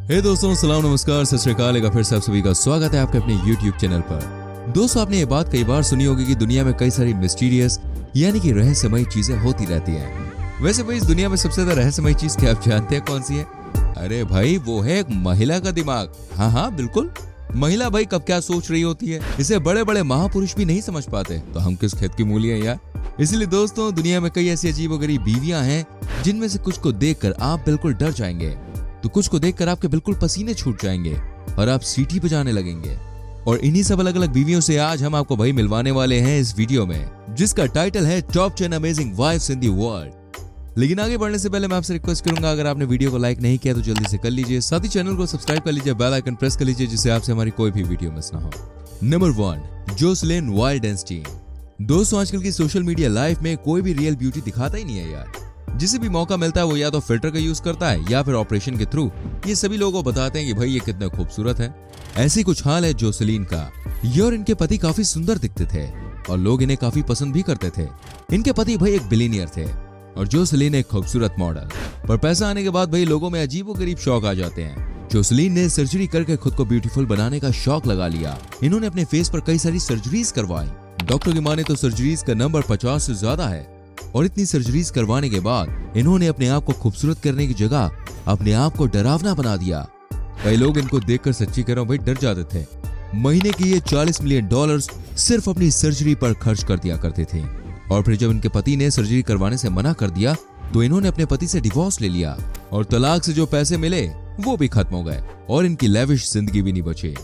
हे दोस्तों, सलाम नमस्कार सत श्री अकाल। एक बार फिर से आप सभी का स्वागत है आपके अपने YouTube चैनल पर। दोस्तों, आपने ये बात कई बार सुनी होगी कि दुनिया में कई सारी मिस्टीरियस यानी कि रहस्यमयी चीजें होती रहती हैं। वैसे भाई, इस दुनिया में सबसे ज्यादा रहस्यमयी चीज क्या आप जानते हैं कौन सी है? अरे भाई, वो है एक महिला का दिमाग। हाँ, बिल्कुल। महिला भाई कब क्या सोच रही होती है, इसे बड़े बड़े महापुरुष भी नहीं समझ पाते, तो हम किस खेत की मूली हैं यार। इसलिए दोस्तों, दुनिया में कई ऐसी अजीबोगरीब बीवियां हैं जिनमें से कुछ को देखकर आप बिल्कुल डर जाएंगे, तो कुछ को देखकर आपके बिल्कुल पसीने छूट जाएंगे और आप सीटी बजाने लगेंगे। और इन्हीं सब अलग अलग बीवियों से आज हम आपको भाई मिलवाने वाले हैं इस वीडियो में, जिसका टाइटल है top 10 amazing wifes in the world. लेकिन आगे बढ़ने से पहले मैं आपसे रिक्वेस्ट करूंगा, अगर आपने वीडियो को लाइक नहीं किया तो जल्दी से कर लीजिए, साथ ही चैनल को सब्सक्राइब कर लीजिए, बेल आइकन प्रेस कर लीजिए, जिससे आपसे हमारी कोई भी वीडियो मिस ना हो। Number 1, Jocelyn Wildenstein. दोस्तों, आजकल की सोशल मीडिया लाइफ में कोई भी रियल ब्यूटी दिखाता ही नहीं है यार। जिसे भी मौका मिलता है वो या तो फिल्टर का यूज करता है या फिर ऑपरेशन के थ्रू ये सभी लोगों को बताते हैं कि भाई ये कितना खूबसूरत है। ऐसी कुछ हाल है जोसेलिन का। ये और इनके पति काफी सुंदर दिखते थे और लोग इन्हें काफी पसंद भी करते थे। इनके पति भाई एक बिलियनियर थे और जोसेलिन एक खूबसूरत मॉडल। पर पैसा आने के बाद भाई लोगों में अजीबोगरीब शौक आ जाते हैं। जोसेलिन ने सर्जरी करके खुद को ब्यूटीफुल बनाने का शौक लगा लिया। इन्होंने अपने फेस पर कई सारी सर्जरीज करवाई। डॉक्टर की माने तो सर्जरीज का नंबर 50 से ज्यादा है। और इतनी सर्जरीज करवाने के बाद इन्होंने अपने आप को खूबसूरत करने की जगह अपने आप को डरावना बना दिया। कई लोग इनको देखकर सच्ची कह रहा हूं भाई डर जाते थे। महीने के ये $40 मिलियन सिर्फ अपनी सर्जरी पर खर्च कर दिया करते थे। और फिर जब इनके पति ने सर्जरी करवाने से मना कर दिया तो इन्होंने अपने पति से डिवोर्स ले लिया और तलाक से जो पैसे मिले वो भी खत्म हो गए और इनकी लेविश जिंदगी भी नहीं बची।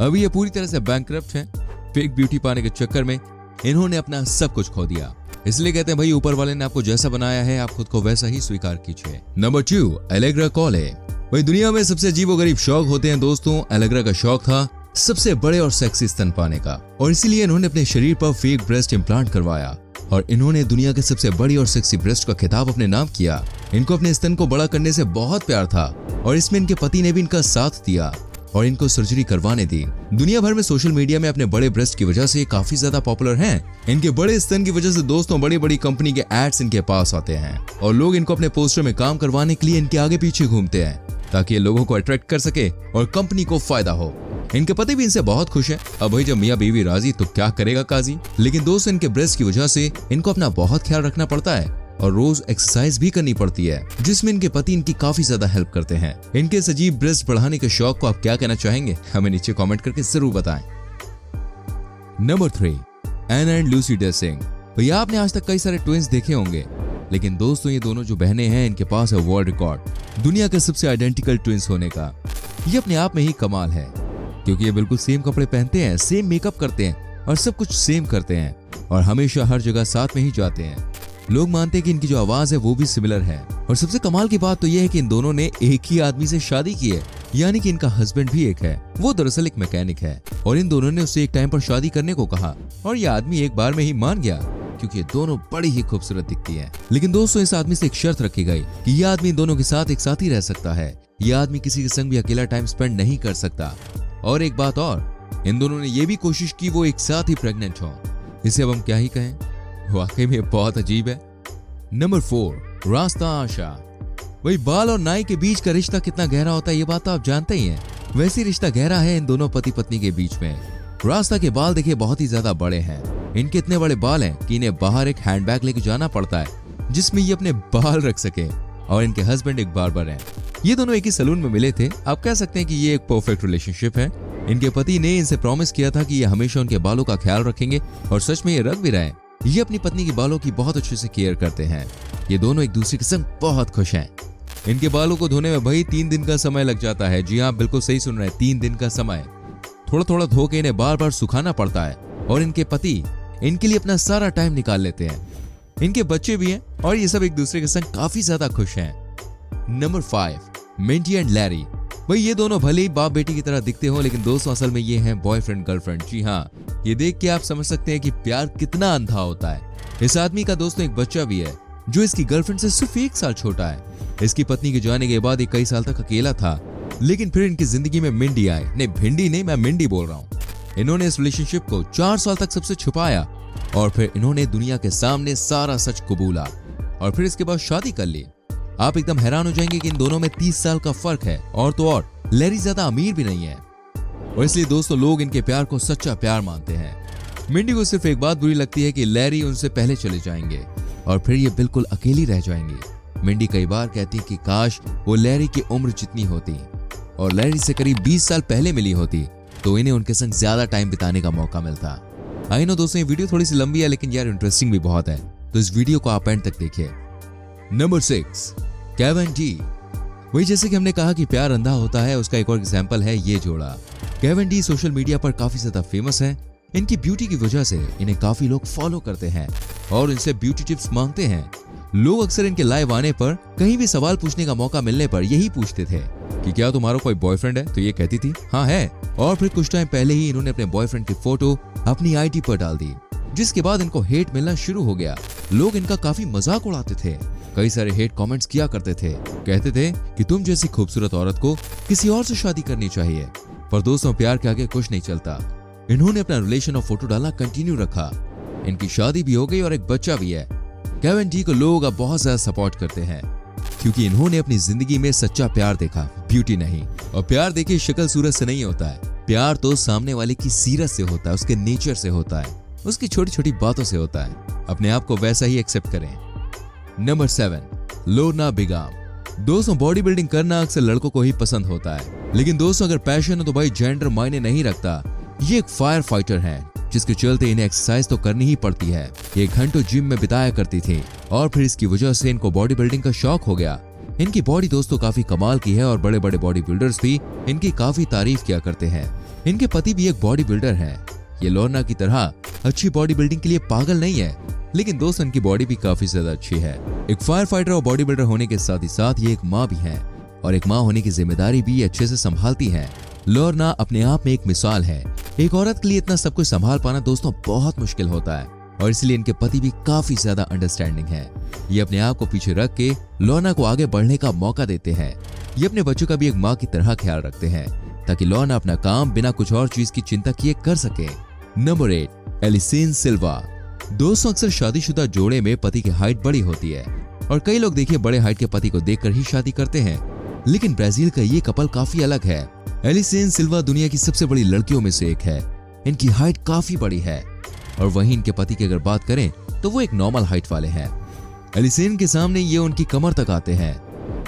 अभी ये पूरी तरह से बैंकरप्ट है। फेक ब्यूटी पाने के चक्कर में इन्होंने अपना सब कुछ खो दिया। इसलिए कहते हैं भाई, ऊपर वाले ने आपको जैसा बनाया है आप खुद को वैसा ही स्वीकार कीजिए। नंबर 2, एलेग्रा कॉले। भाई, दुनिया में सबसे अजीबोगरीब शौक होते हैं दोस्तों। एलेग्रा का शौक था सबसे बड़े और सेक्सी स्तन पाने का, और इसीलिए इन्होंने अपने शरीर पर फेक ब्रेस्ट इम्प्लांट करवाया और इन्होंने दुनिया के सबसे बड़ी और सेक्सी ब्रेस्ट का खिताब अपने नाम किया। इनको अपने स्तन को बड़ा करने से बहुत प्यार था और इसमें इनके पति ने भी इनका साथ दिया और इनको सर्जरी करवाने दी। दुनिया भर में सोशल मीडिया में अपने बड़े ब्रेस्ट की वजह से काफी ज्यादा पॉपुलर हैं। इनके बड़े स्तन की वजह से दोस्तों बड़ी बड़ी कंपनी के एड्स इनके पास आते हैं और लोग इनको अपने पोस्टर में काम करवाने के लिए इनके आगे पीछे घूमते हैं ताकि ये लोगों को अट्रैक्ट कर सके और कंपनी को फायदा हो। इनके पति भी इनसे बहुत खुश है। अब भाई, जब मियां बीवी राजी तो क्या करेगा काजी। लेकिन दोस्तों, इनके ब्रेस्ट की वजह से इनको अपना बहुत ख्याल रखना पड़ता है और रोज एक्सरसाइज भी करनी पड़ती है, जिसमें इनके पति इनकी काफी ज्यादा हेल्प करते हैं। इनके सजीव ब्रेस्ट बढ़ाने के शौक को आप क्या कहना चाहेंगे, हमें नीचे कमेंट करके जरूर बताएं। Number 3, Ann and Lucy DeCinque. भैया, आपने आज तक कई सारे ट्विंस देखे होंगे, लेकिन दोस्तों ये दोनों जो बहनें हैं इनके पास है वर्ल्ड रिकॉर्ड दुनिया के सबसे आइडेंटिकल ट्विंस होने का। ये अपने आप में ही कमाल है, क्योंकि ये बिल्कुल सेम कपड़े पहनते हैं, सेम मेकअप करते हैं और सब कुछ सेम करते हैं और हमेशा हर जगह साथ में ही जाते हैं। लोग मानते हैं कि इनकी जो आवाज है वो भी सिमिलर है। और सबसे कमाल की बात तो यह है कि इन दोनों ने एक ही आदमी से शादी की है, यानी कि इनका हस्बैंड भी एक है। वो दरअसल एक मैकेनिक है और इन दोनों ने उससे एक टाइम पर शादी करने को कहा और ये आदमी एक बार में ही मान गया, क्योंकि ये दोनों बड़ी ही खूबसूरत दिखती है। लेकिन दोस्तों, इस आदमी से एक शर्त रखी गई कि यह आदमी दोनों के साथ एक साथ ही रह सकता है। यह आदमी किसी के संग भी अकेला टाइम स्पेंड नहीं कर सकता। और एक बात और, इन दोनों ने यह भी कोशिश की वो एक साथ ही प्रेग्नेंट हो। इसे अब हम क्या ही कहें, वाकई में बहुत अजीब है। नंबर 4, रास्ता आशा। वही, बाल और नाई के बीच का रिश्ता कितना गहरा होता है ये बात तो आप जानते ही हैं। वैसे रिश्ता गहरा है इन दोनों पति पत्नी के बीच में। रास्ता के बाल देखिए बहुत ही ज्यादा बड़े हैं। इनके इतने बड़े बाल हैं कि इन्हें बाहर एक हैंडबैग लेके जाना पड़ता है जिसमें ये अपने बाल रख सके। और इनके हस्बैंड एक बार्बर हैं। ये दोनों एक ही सैलून में मिले थे। आप कह सकते हैं कि ये एक परफेक्ट रिलेशनशिप है। इनके पति ने इनसे प्रॉमिस किया था कि ये हमेशा उनके बालों का ख्याल रखेंगे और सच में ये रख भी रहे। ये अपनी पत्नी के बालों की बहुत अच्छे से केयर करते हैं। ये दोनों एक दूसरे के संग बहुत खुश हैं। इनके बालों को धोने में भाई 3 दिन का समय लग जाता है। जी हाँ, बिल्कुल सही सुन रहे हैं, 3 दिन का समय। थोड़ा थोड़ा धो के इन्हें बार बार सुखाना पड़ता है और इनके पति इनके लिए अपना सारा टाइम निकाल लेते हैं। इनके बच्चे भी हैं और ये सब एक दूसरे के संग काफी ज्यादा खुश हैं। Number 5, Minty and Larry. भाई, ये दोनों भले ही बाप बेटी की तरह दिखते हो, लेकिन दोस्तों असल में ये हैं बॉयफ्रेंड गर्लफ्रेंड। जी हाँ, ये देख के आप समझ सकते हैं कि प्यार कितना अंधा होता है। इस आदमी का दोस्तों एक बच्चा भी है जो इसकी गर्लफ्रेंड से सिर्फ 1 साल छोटा है। इसकी पत्नी के जाने के बाद ये कई साल तक अकेला था, लेकिन फिर इनकी जिंदगी में मिंडी आए। नहीं, भिंडी नहीं, मैं मिंडी बोल रहा हूँ। इन्होंने इस रिलेशनशिप को 4 साल तक सबसे छुपाया और फिर इन्होंने दुनिया के सामने सारा सच कबूला और फिर इसके बाद शादी कर ली। आप एकदम हैरान हो जाएंगे कि इन दोनों में 30 साल का फर्क है। और तो और लैरी ज्यादा अमीर भी नहीं है और इसलिए दोस्तों लोग इनके प्यार को सच्चा प्यार मानते हैं। मिंडी को सिर्फ एक बात बुरी लगती है कि लैरी उनसे पहले चले जाएंगे और फिर ये बिल्कुल अकेली रह जाएंगी। मिंडी कई बार कहती कि काश वो लैरी की उम्र जितनी होती और लैरी से करीब 20 साल पहले मिली होती तो इन्हें उनके संग ज्यादा टाइम बिताने का मौका मिलता। आई नो दोस्तों, ये वीडियो थोड़ी सी लंबी है लेकिन यार इंटरेस्टिंग भी बहुत है, तो इस वीडियो को आप एंड तक देखिए। Number 6, Kevin De. वही जैसे कि हमने कहा कि प्यार अंधा होता है, उसका एक और एग्जाम्पल है ये जोड़ा। केविन डी सोशल मीडिया पर काफी ज्यादा फेमस है। इनकी ब्यूटी की वजह से इन्हें काफी लोग फॉलो करते हैं और इनसे ब्यूटी टिप्स मांगते हैं। लोग अक्सर इनके लाइव आने पर कहीं भी सवाल पूछने का मौका मिलने पर यही पूछते थे कि क्या तुम्हारा कोई बॉयफ्रेंड है, तो ये कहती थी हाँ है, और फिर कुछ टाइम पहले ही इन्होंने अपने बॉयफ्रेंड की फोटो अपनी आईडी पर डाल दी, जिसके बाद इनको हेट मिलना शुरू हो गया। लोग इनका काफी मजाक उड़ाते थे, कई सारे हेट कमेंट्स किया करते थे, कहते थे कि तुम जैसी खूबसूरत औरत को किसी और से शादी करनी चाहिए। पर दोस्तों प्यार के आगे कुछ नहीं चलता। इन्होंने अपना रिलेशन और फोटो डालना कंटिन्यू रखा। इनकी शादी भी हो गई और एक बच्चा भी है। केविन डी को लोग अब बहुत ज्यादा सपोर्ट करते हैं क्योंकि इन्होंने अपनी जिंदगी में सच्चा प्यार देखा, ब्यूटी नहीं। और प्यार देखिए शक्ल सूरत से नहीं होता है, प्यार तो सामने वाले की सीरत से होता है, उसके नेचर से होता है, उसकी छोटी छोटी बातों से होता है। अपने आप को वैसा ही एक्सेप्ट करें। Number 7, Lorna Bigham. दोस्तों बॉडी बिल्डिंग करना अक्सर लड़कों को ही पसंद होता है, लेकिन दोस्तों अगर पैशन हो तो भाई जेंडर मायने नहीं रखता। ये एक फायर फाइटर है जिसके चलते इन्हें एक्सरसाइज तो करनी ही पड़ती है। ये घंटों जिम में बिताया करती थी और फिर इसकी वजह से इनको बॉडी बिल्डिंग का शौक हो गया। इनकी बॉडी दोस्तों काफी कमाल की है और बड़े बड़े बॉडी बिल्डर्स भी इनकी काफी तारीफ किया करते हैं। इनके पति भी एक बॉडी बिल्डर है। ये लोर्ना की तरह अच्छी बॉडी बिल्डिंग के लिए पागल नहीं है, लेकिन दोस्तों इनकी बॉडी भी काफी ज्यादा अच्छी है। एक फायर फाइटर और बॉडी बिल्डर होने के साथ ही साथ ये एक माँ भी है और एक माँ होने की जिम्मेदारी भी अच्छे से संभालती है। लोर्ना अपने आप में एक मिसाल है। एक औरत के लिए इतना सब कुछ संभाल पाना दोस्तों बहुत मुश्किल होता है और इसलिए इनके पति भी काफी ज्यादा अंडरस्टैंडिंग है। ये अपने आप को पीछे रख के लोर्ना को आगे बढ़ने का मौका देते हैं। ये अपने बच्चों का भी एक माँ की तरह ख्याल रखते हैं ताकि लोर्ना अपना काम बिना कुछ और चीज की चिंता किए कर सके। नंबर 8, एलिसेन सिल्वा। दोस्तों अक्सर शादीशुदा जोड़े में पति की हाइट बड़ी होती है और कई लोग देखिए बड़े हाइट के पति को देखकर ही शादी करते हैं, लेकिन ब्राजील का ये कपल काफी अलग है। एलिसेन सिल्वा दुनिया की सबसे बड़ी लड़कियों में से एक है। इनकी हाइट काफी बड़ी है और वहीं इनके पति की अगर बात करें तो वो एक नॉर्मल हाइट वाले हैं। एलिसेन के सामने ये उनकी कमर तक आते हैं,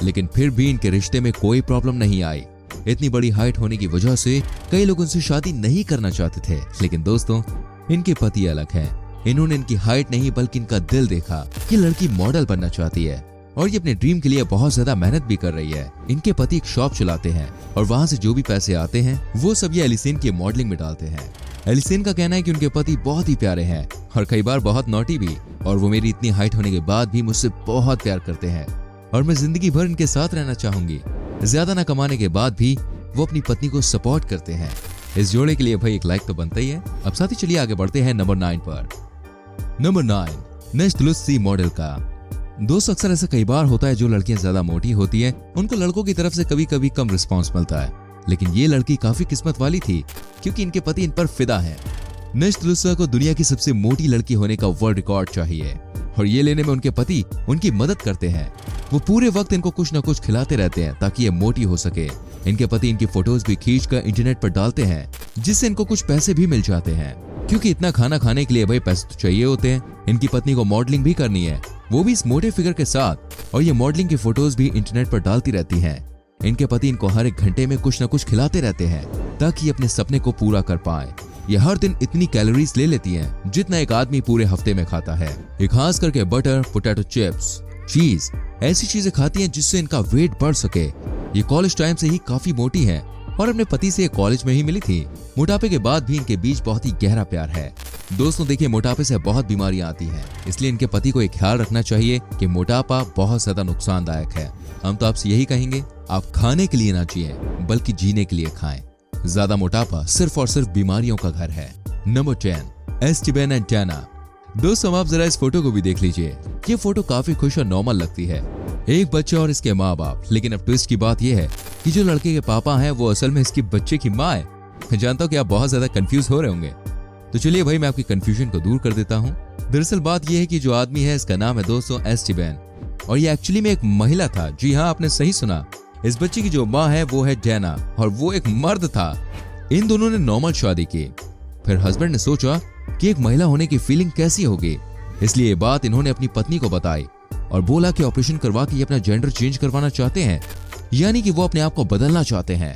लेकिन फिर भी इनके रिश्ते में कोई प्रॉब्लम नहीं आई। इतनी बड़ी हाइट होने की वजह से कई लोग उनसे शादी नहीं करना चाहते थे, लेकिन दोस्तों इनके पति अलग हैं। इन्होंने इनकी हाइट नहीं बल्कि इनका दिल देखा। ये लड़की मॉडल बनना चाहती है और ये अपने ड्रीम के लिए बहुत ज्यादा मेहनत भी कर रही है। इनके पति एक शॉप चलाते हैं और वहां से जो भी पैसे आते हैं वो सब ये एलिसेन की मॉडलिंग में डालते हैं। एलिसेन का कहना है कि उनके पति बहुत ही प्यारे हैं और कई बार बहुत नॉटी भी, और वो मेरी इतनी हाइट होने के बाद भी मुझसे बहुत प्यार करते हैं और मैं जिंदगी भर इनके साथ रहना चाहूंगी। ज्यादा न कमाने के बाद भी वो अपनी पत्नी को सपोर्ट करते हैं। इस जोड़े के लिए भाई एक लाइक तो बनता ही है। अब साथ ही चलिए आगे बढ़ते हैं नंबर 9 पर। नंबर 9, नेस्टलुसी मॉडल का। दोस्तों अक्सर ऐसा कई बार होता है जो लड़कियां ज्यादा मोटी होती हैं उनको लड़कों की तरफ से कभी कभी कम रिस्पांस मिलता है, लेकिन ये लड़की काफी किस्मत वाली थी क्योंकि इनके पति इन पर फिदा है। नेस्टलुसा को दुनिया की सबसे मोटी लड़की होने का वर्ल्ड रिकॉर्ड चाहिए और ये लेने में उनके पति उनकी मदद करते हैं। वो पूरे वक्त इनको कुछ न कुछ खिलाते रहते हैं ताकि ये मोटी हो सके। इनके पति इनकी फोटोज भी खींचकर इंटरनेट पर डालते हैं जिससे इनको कुछ पैसे भी मिल जाते हैं, क्योंकि इतना खाना खाने के लिए भाई पैसे तो चाहिए होते हैं। इनकी पत्नी को मॉडलिंग भी करनी है, वो भी इस मोटे फिगर के साथ, और ये मॉडलिंग की फोटोज भी इंटरनेट पर डालती रहती हैं। इनके पति इनको हर एक घंटे में कुछ न कुछ खिलाते रहते हैं ताकि ये अपने सपने को पूरा कर पाए। ये हर दिन इतनी कैलोरीज ले लेती हैं जितना एक आदमी पूरे हफ्ते में खाता है। ये खास करके बटर, पोटैटो चिप्स, चीज ऐसी चीजें खाती हैं जिससे इनका वेट बढ़ सके। ये कॉलेज टाइम से ही काफी मोटी है और अपने पति से कॉलेज में ही मिली थी। मोटापे के बाद भी इनके बीच बहुत ही गहरा प्यार है। दोस्तों देखिए मोटापे से बहुत बीमारियां आती हैं, इसलिए इनके पति को एक ख्याल रखना चाहिए कि मोटापा बहुत ज्यादा नुकसानदायक है। हम तो आपसे यही कहेंगे, आप खाने के लिए ना जिए बल्कि जीने के लिए खाएं। ज्यादा मोटापा सिर्फ और सिर्फ बीमारियों का घर है। Number 10, Esteban and Tana. दोस्तों आप जरा इस फोटो को भी देख लीजिए। ये फोटो काफी खुश और नॉर्मल लगती है, एक बच्चा और इसके माँ बाप। लेकिन अब ट्विस्ट की बात यह है कि जो लड़के के पापा हैं वो असल में इसके बच्चे की माँ है। मैं जानता हूँ कि आप बहुत ज्यादा कंफ्यूज हो रहे होंगे, तो चलिए भाई मैं आपकी कंफ्यूजन को दूर कर देता हूँ। दरअसल बात यह है कि जो आदमी है इसका नाम है दोस्तों एस्टेबन, और ये एक्चुअली में एक महिला था। जी हाँ आपने सही सुना, इस बच्चे की जो माँ है वो है डैना और वो एक मर्द था। इन दोनों ने नॉर्मल शादी की। फिर हस्बैंड ने सोचा कि एक महिला होने की फीलिंग कैसी होगी, इसलिए ये बात इन्होंने अपनी पत्नी को बताई और बोला कि ऑपरेशन करवा के ये अपना जेंडर चेंज करवाना चाहते हैं, यानी कि वो अपने आप को बदलना चाहते हैं।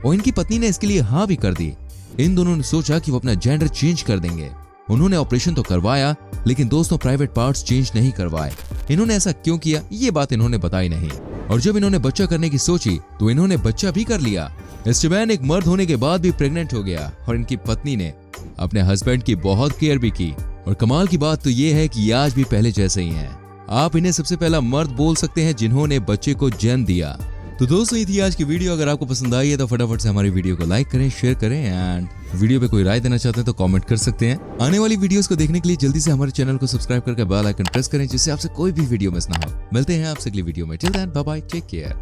और इनकी पत्नी ने इसके लिए हाँ भी कर दी। इन दोनों ने सोचा कि वो अपना जेंडर चेंज कर देंगे। उन्होंने ऑपरेशन तो करवाया, लेकिन दोस्तों प्राइवेट पार्ट्स चेंज नहीं करवाए। इन्होंने ऐसा क्यों किया ये बात इन्होंने बताई नहीं। और जब इन्होंने बच्चा करने की सोची तो इन्होंने बच्चा भी कर लिया। एस्टेबान एक मर्द होने के बाद भी प्रेग्नेंट हो गया और इनकी पत्नी ने अपने हस्बैंड की बहुत केयर भी की। और कमाल की बात तो ये है कि ये आज भी पहले जैसे ही हैं। आप इन्हें सबसे पहला मर्द बोल सकते हैं जिन्होंने बच्चे को जन्म दिया। तो दोस्तों ये थी आज की वीडियो। अगर आपको पसंद आई है तो फटाफट से हमारी वीडियो को लाइक करें, शेयर करें एंड वीडियो पे कोई राय देना चाहते हैं तो कमेंट कर सकते हैं। आने वाली वीडियोस को देखने के लिए जल्दी से हमारे चैनल को सब्सक्राइब करके बेल आइकन प्रेस करें, जिससे आपसे कोई भी वीडियो मिस ना हो। मिलते हैं आपसे अगली वीडियो में। Till then bye bye, take care.